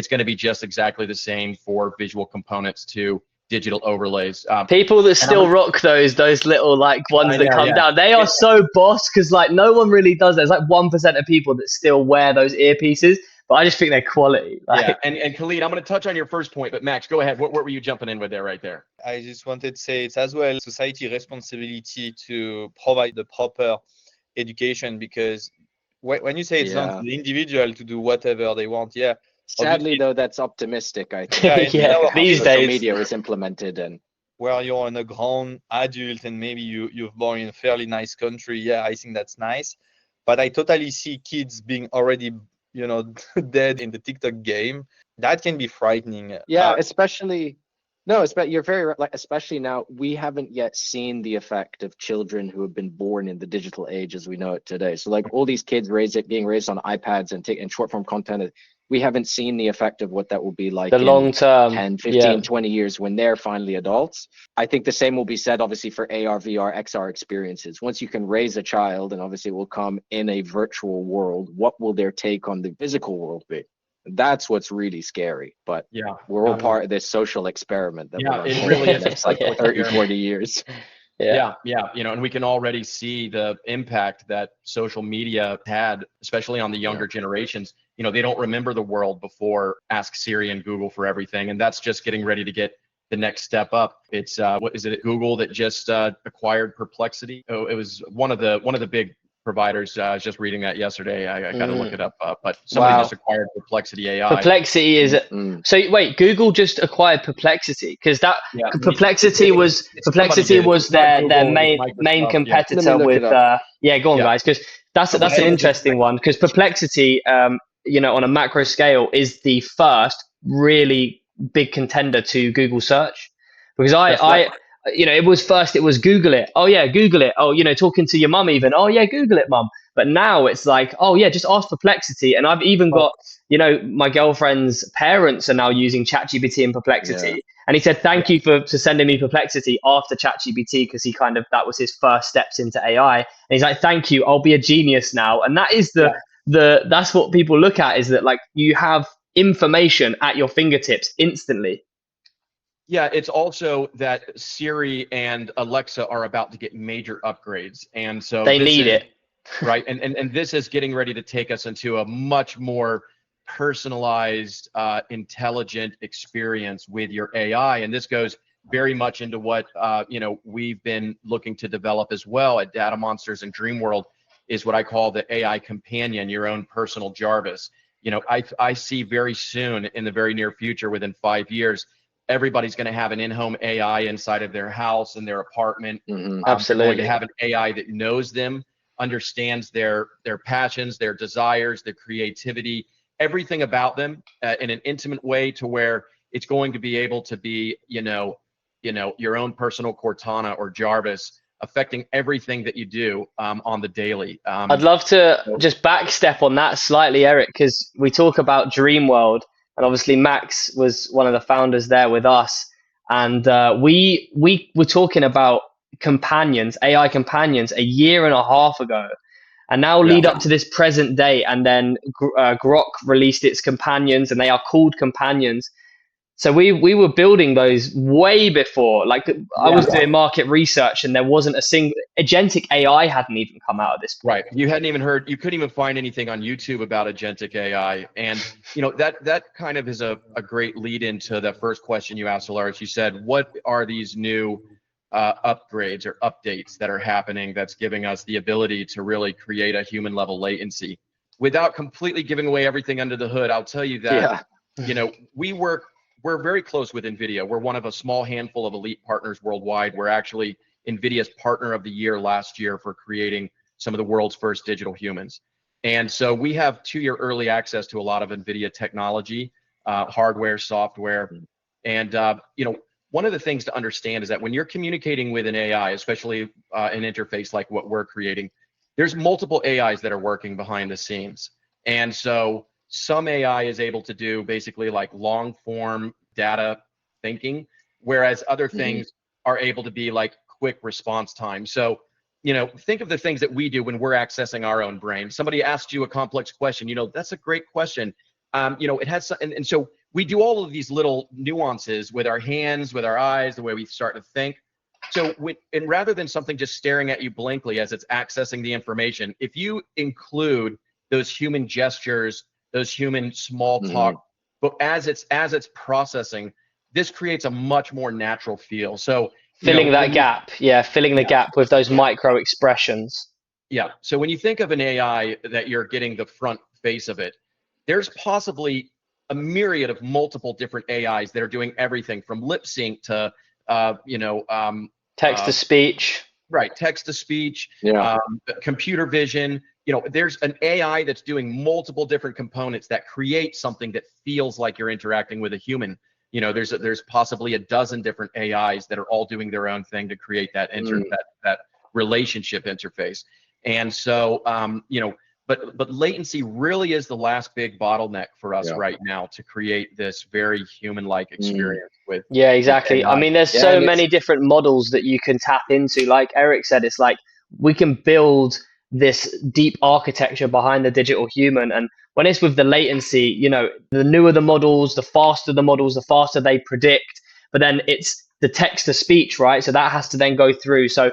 it's going to be just exactly the same for visual components to digital overlays. People that still rock those little like ones that come down, they are so boss, because like no one really does that. There's like 1% of people that still wear those earpieces, but I just think they're quality. Like, yeah, and Khalid, I'm going to touch on your first point, but Max, go ahead. What were you jumping in with there right there? I just wanted to say it's as well society responsibility to provide the proper education, because when you say it's down to the individual to do whatever they want, sadly though that's optimistic, I think. These social days media is implemented, and where you're a grown adult and maybe you've born in a fairly nice country, I think that's nice. But I totally see kids being already dead in the TikTok game. That can be frightening. Especially you're very right. Like, especially now, we haven't yet seen the effect of children who have been born in the digital age as we know it today. So like all these kids being raised on iPads and short form content, we haven't seen the effect of what that will be like the long term 10, 15, 20 years when they're finally adults. I think the same will be said obviously for AR, VR, XR experiences. Once you can raise a child, and obviously it will come in a virtual world, what will their take on the physical world be? That's what's really scary. But we're all part of this social experiment that it really is. It's like 30, 40 years. Yeah. And we can already see the impact that social media had, especially on the younger generations. They don't remember the world before Ask Siri and Google for everything, and that's just getting ready to get the next step up. It's what is it? Google that just acquired Perplexity. Oh, it was one of the big providers. I was just reading that yesterday. I got to look it up. But somebody just acquired Perplexity AI. Perplexity is so wait, Google just acquired Perplexity, because that Perplexity was their main competitor with go on guys, because that's an interesting one, because Perplexity on a macro scale is the first really big contender to Google search, because it was Google it. Oh yeah, Google it. Oh, talking to your mum even. Oh yeah, Google it, mum. But now it's like, oh yeah, just ask Perplexity. And I've even got, my girlfriend's parents are now using ChatGPT and Perplexity. Yeah. And he said, thank you for sending me Perplexity after ChatGPT, because that was his first steps into AI. And he's like, thank you, I'll be a genius now. And that is that's what people look at, is that like you have information at your fingertips instantly. Yeah, it's also that Siri and Alexa are about to get major upgrades, and so they need it, right? And this is getting ready to take us into a much more personalized, intelligent experience with your AI, and this goes very much into what we've been looking to develop as well at Data Monsters and Dreamworld, is what I call the AI companion, your own personal Jarvis. I see very soon, in the very near future, within 5 years, everybody's going to have an in-home AI inside of their house and their apartment. Absolutely. Going to have an AI that knows them, understands their passions, their desires, their creativity, everything about them in an intimate way, to where it's going to be able to be, your own personal Cortana or Jarvis, affecting everything that you do on the daily. I'd love to just backstep on that slightly, Eric, because we talk about Dreamworld, and obviously Max was one of the founders there with us, and we were talking about companions, AI companions, a year and a half ago, and now lead up to this present day, and then Grok released its companions, and they are called companions. So we were building those way before. I was doing market research, and there wasn't a single agentic AI hadn't even come out of this point. Right. You hadn't even heard. You couldn't even find anything on YouTube about agentic AI, and that kind of is a great lead into the first question you asked, Laurence. You said, what are these new upgrades or updates that are happening that's giving us the ability to really create a human level latency? Without completely giving away everything under the hood, I'll tell you that we're very close with NVIDIA. We're one of a small handful of elite partners worldwide. We're actually NVIDIA's Partner of the Year last year for creating some of the world's first digital humans. And so we have 2-year early access to a lot of NVIDIA technology, hardware, software. And, one of the things to understand is that when you're communicating with an AI, especially an interface like what we're creating, there's multiple AIs that are working behind the scenes. And so some AI is able to do basically like long form data thinking, whereas other things are able to be like quick response time. So, think of the things that we do when we're accessing our own brain. Somebody asks you a complex question, that's a great question. it has, and so we do all of these little nuances with our hands, with our eyes, the way we start to think. So and rather than something just staring at you blankly as it's accessing the information, if you include those human gestures, those human small talk, but as it's processing, this creates a much more natural feel. So filling that gap, filling the gap with those micro expressions. Yeah. So when you think of an AI that you're getting the front face of it, there's possibly a myriad of multiple different AIs that are doing everything from lip sync to text to speech. Right, text to speech, computer vision. There's an AI that's doing multiple different components that create something that feels like you're interacting with a human. There's possibly a dozen different AIs that are all doing their own thing to create that that relationship interface. And so, but latency really is the last big bottleneck for us right now to create this very human-like experience with. Yeah, exactly. I mean, there's so many different models that you can tap into. Like Eric said, it's like we can build this deep architecture behind the digital human. And when it's with the latency, the newer the models, the faster they predict. But then it's the text to speech, right? So that has to then go through. So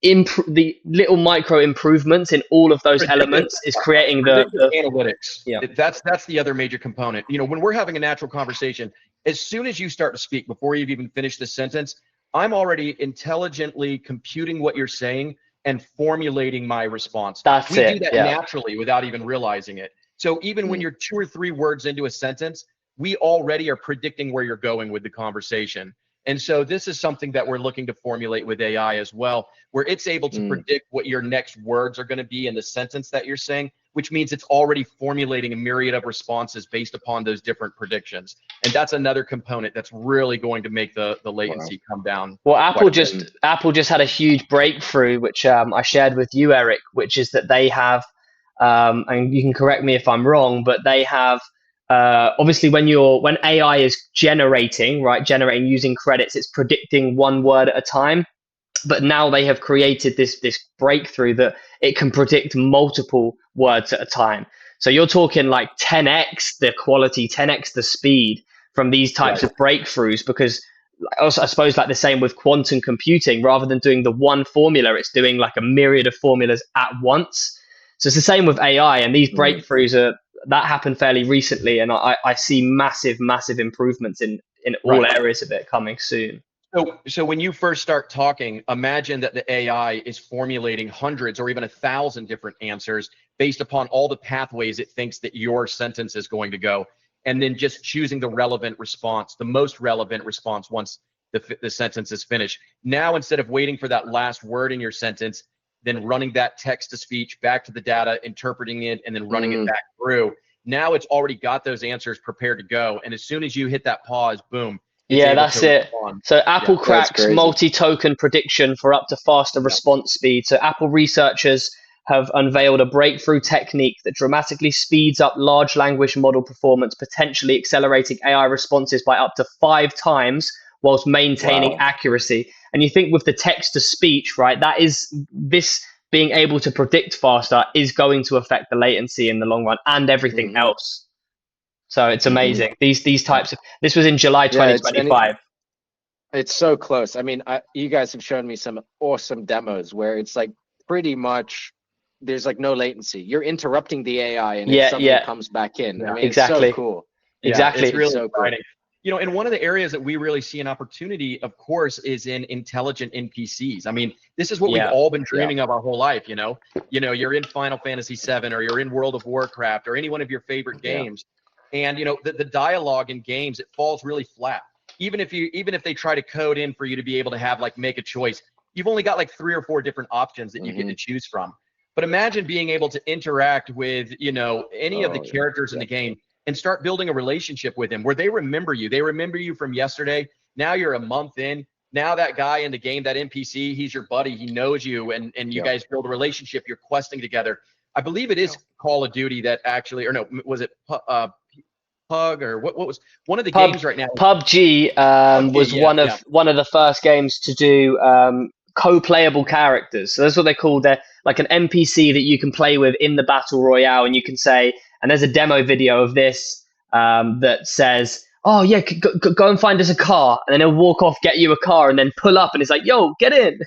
the little micro improvements in all of those elements is creating the analytics. Yeah, that's the other major component. When we're having a natural conversation, as soon as you start to speak, before you've even finished the sentence, I'm already intelligently computing what you're saying and formulating my response. We do that naturally without even realizing it. So even when you're 2 or 3 words into a sentence, we already are predicting where you're going with the conversation. And so this is something that we're looking to formulate with AI as well, where it's able to predict what your next words are going to be in the sentence that you're saying, which means it's already formulating a myriad of responses based upon those different predictions. And that's another component that's really going to make the latency come down. Well, Apple just had a huge breakthrough, which I shared with you, Eric, which is that they have, and you can correct me if I'm wrong, but they have obviously when AI is generating using credits, it's predicting one word at a time. But now they have created this breakthrough that it can predict multiple words at a time. So you're talking like 10x the quality, 10x the speed from these types of breakthroughs, because also, I suppose like the same with quantum computing, rather than doing the one formula, it's doing like a myriad of formulas at once. So it's the same with AI, and these breakthroughs that happened fairly recently, and I see massive improvements in all areas of it coming soon. So when you first start talking, imagine that the AI is formulating hundreds or even 1,000 different answers based upon all the pathways it thinks that your sentence is going to go, and then just choosing the relevant response, the most relevant response once the sentence is finished. Now, instead of waiting for that last word in your sentence, then running that text to speech back to the data, interpreting it, and then running it back through. Now it's already got those answers prepared to go. And as soon as you hit that pause, boom. Yeah, that's it. So Apple cracks multi-token prediction for up to faster response speed. So Apple researchers have unveiled a breakthrough technique that dramatically speeds up large language model performance, potentially accelerating AI responses by up to 5 times whilst maintaining accuracy. And you think with the text to speech, right, that is this being able to predict faster is going to affect the latency in the long run and everything else. So it's amazing. These types of, this was in July 2025. It's so close. I mean, you guys have shown me some awesome demos where it's like pretty much there's like no latency. You're interrupting the AI and something comes back in. I mean, exactly. It's so cool. Exactly. It's really so exciting. Cool. And one of the areas that we really see an opportunity, of course, is in intelligent NPCs. I mean, this is what we've all been dreaming of our whole life. You're in Final Fantasy VII, or you're in World of Warcraft, or any one of your favorite games, and the dialogue in games, it falls really flat. Even if they try to code in for you to be able to have make a choice, you've only got like 3 or 4 different options that you get to choose from. But imagine being able to interact with any of the characters in the game and start building a relationship with them where they remember you. They remember you from yesterday. Now you're a month in. Now that guy in the game, that NPC, he's your buddy. He knows you, and you guys build a relationship. You're questing together. I believe it is Call of Duty that actually, or no, was it Pug, or what was one of the games right now? PUBG was one of the first games to do co-playable characters. So that's what they call. They're like an NPC that you can play with in the battle royale, and you can say, and there's a demo video of this. that says, "Oh yeah, go and find us a car," and then he'll walk off, get you a car, and then pull up, and it's like, "Yo, get in."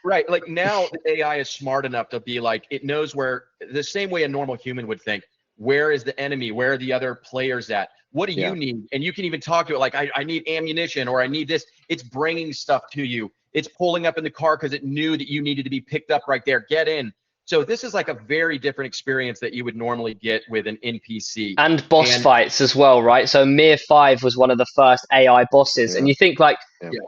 Right. Like now the AI is smart enough to be like, it knows where, the same way a normal human would think, where is the enemy? Where are the other players at? What do you need? And you can even talk to it like, I need ammunition, or I need this. It's bringing stuff to you. It's pulling up in the car because it knew that you needed to be picked up right there. Get in. So this is like a very different experience that you would normally get with an NPC. And boss fights as well, right? So Mir 5 was one of the first AI bosses. And you think like,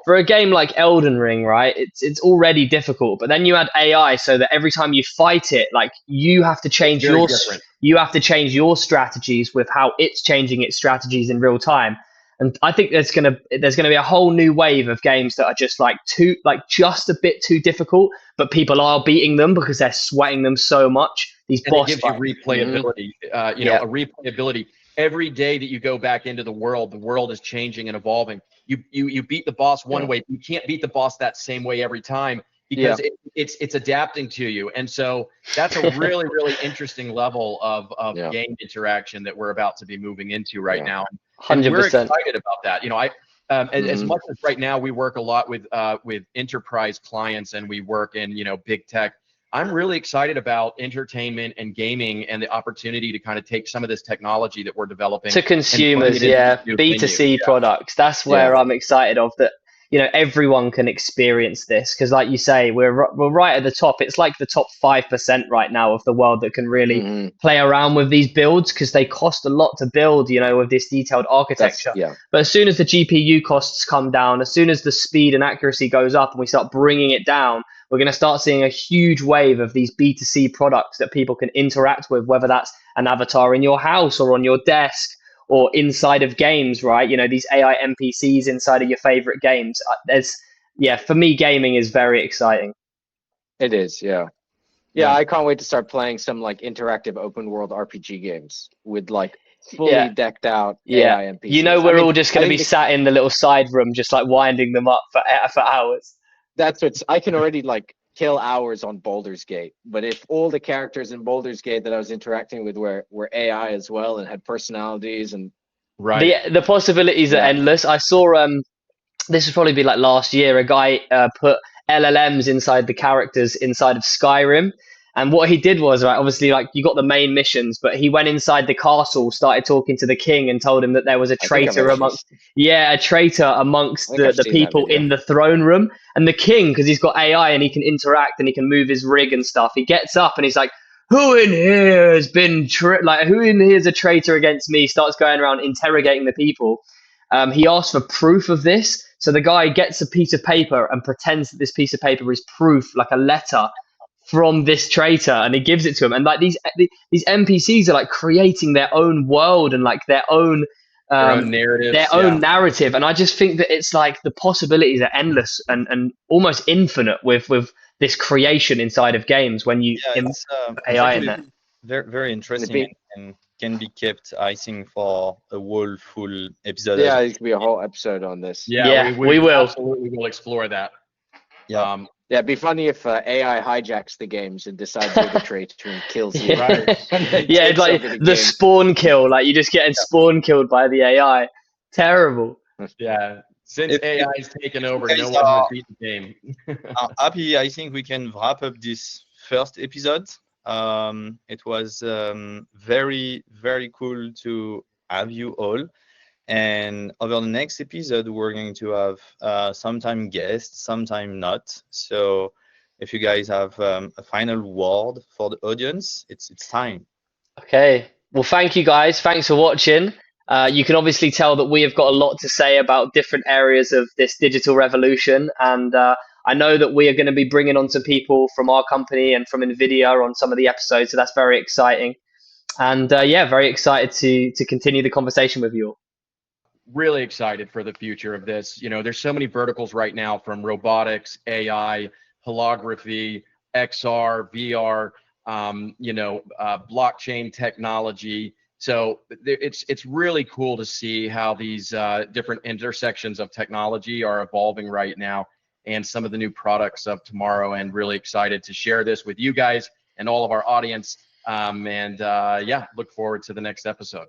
for a game like Elden Ring, right, it's already difficult, but then you add AI so that every time you fight it, like you have to change your strategies with how it's changing its strategies in real time. And I think there's gonna be a whole new wave of games that are just just a bit too difficult, but people are beating them because they're sweating them so much. These boss fights. It gives you replayability. A replayability. Every day that you go back into the world is changing and evolving. You beat the boss one way, you can't beat the boss that same way every time because it's adapting to you. And so that's a really, really interesting level of game interaction that we're about to be moving into right now. 100%. And we're excited about that. As much as right now we work a lot with enterprise clients and we work in, big tech, I'm really excited about entertainment and gaming and the opportunity to kind of take some of this technology that we're developing to consumers, B2C products. That's where I'm excited of that. Everyone can experience this because, like you say, we're right at the top. It's like the top 5% right now of the world that can really play around with these builds because they cost a lot to build, with this detailed architecture. But as soon as the GPU costs come down, as soon as the speed and accuracy goes up and we start bringing it down, we're going to start seeing a huge wave of these B2C products that people can interact with, whether that's an avatar in your house or on your desk or inside of games, right? These AI NPCs inside of your favorite games. For me, gaming is very exciting. It is, yeah. I can't wait to start playing some like interactive open world RPG games with like fully decked out AI NPCs. We're all just going to be sat in the little side room, just like winding them up for hours. I can already like kill hours on Baldur's Gate, but if all the characters in Baldur's Gate that I was interacting with were AI as well and had personalities and the possibilities are endless. I saw this would probably be like last year, a guy put LLMs inside the characters inside of Skyrim. And what he did was, right, obviously, like you got the main missions, but he went inside the castle, started talking to the king, and told him that there was a traitor amongst the people in the throne room. And the king, because he's got AI and he can interact and he can move his rig and stuff, he gets up and he's like, "Who in here has been who in here is a traitor against me?" Starts going around interrogating the people. He asks for proof of this, so the guy gets a piece of paper and pretends that this piece of paper is proof, like a letter from this traitor, and he gives it to him. And like these NPCs are like creating their own world and like their own narrative. And I just think that it's like the possibilities are endless and almost infinite with this creation inside of games when you AI in that. Very, very interesting and can be kept, I think, for a whole full episode. Yeah, it could be a whole episode on this. We will absolutely will explore that. It'd be funny if AI hijacks the games and decides you're the traitor and kills you. It's like the spawn kill, like you're just getting spawn killed by the AI. Terrible. Since AI is taken over, no one has beat the game. Happy, I think we can wrap up this first episode. It was very, very cool to have you all. And over the next episode, we're going to have sometime guests, sometime not. So if you guys have a final word for the audience, it's time. Okay. Well, thank you guys. Thanks for watching. You can obviously tell that we have got a lot to say about different areas of this digital revolution. And I know that we are going to be bringing on some people from our company and from NVIDIA on some of the episodes. So that's very exciting. And very excited to continue the conversation with you all. Really excited for the future of this. There's so many verticals right now, from robotics, AI, holography, XR, VR, blockchain technology. So it's really cool to see how these different intersections of technology are evolving right now, and some of the new products of tomorrow. And really excited to share this with you guys and all of our audience. Look forward to the next episode.